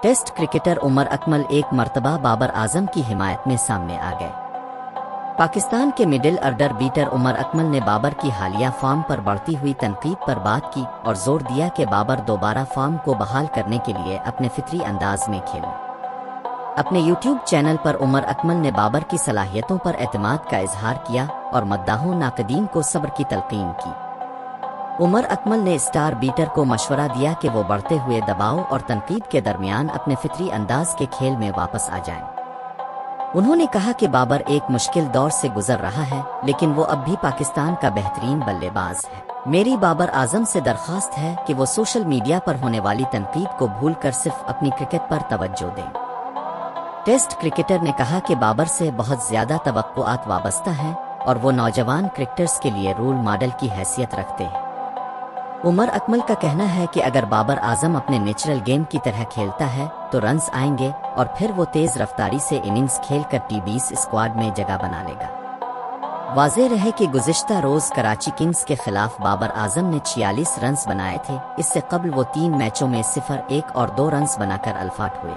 Test cricketer Umar Akmal ایک مرتبہ بابر اعظم کی حمایت میں سامنے آ گئے۔ پاکستان کے middle order better Umar Akmal نے بابر کی حالیہ فارم پر بڑھتی ہوئی تنقید پر بات کی اور زور دیا کہ بابر دوبارہ فارم کو بحال کرنے کے لیے اپنے فطری انداز میں کھیلیں۔ اپنے یوٹیوب چینل پر عمر اکمل نے بابر کی صلاحیتوں پر اعتماد کا اظہار کیا اور مداحوں ناقدین کو صبر کی تلقین کی۔ عمر اکمل نے اسٹار بیٹر کو مشورہ دیا کہ وہ بڑھتے ہوئے دباؤ اور تنقید کے درمیان اپنے فطری انداز کے کھیل میں واپس آ جائیں۔ انہوں نے کہا کہ بابر ایک مشکل دور سے گزر رہا ہے، لیکن وہ اب بھی پاکستان کا بہترین بلے باز ہے۔ میری بابر اعظم سے درخواست ہے کہ وہ سوشل میڈیا پر ہونے والی تنقید کو بھول کر صرف اپنی کرکٹ پر توجہ دیں۔ ٹیسٹ کرکٹر نے کہا کہ بابر سے بہت زیادہ توقعات وابستہ ہیں اور وہ نوجوان کرکٹرز کے لیے رول ماڈل کی حیثیت رکھتے ہیں۔ عمر اکمل کا کہنا ہے کہ اگر بابر اعظم اپنے نیچرل گیم کی طرح کھیلتا ہے تو رنز آئیں گے اور پھر وہ تیز رفتاری سے اننگز کھیل کر ٹی20 اسکواڈ میں جگہ بنا لے گا۔ واضح رہے کہ گزشتہ روز کراچی کنگز کے خلاف بابر اعظم نے 46 رنز بنائے تھے۔ اس سے قبل وہ 3 میچوں میں 0-1 اور 2 رنز بنا کر الفاٹ ہوئے۔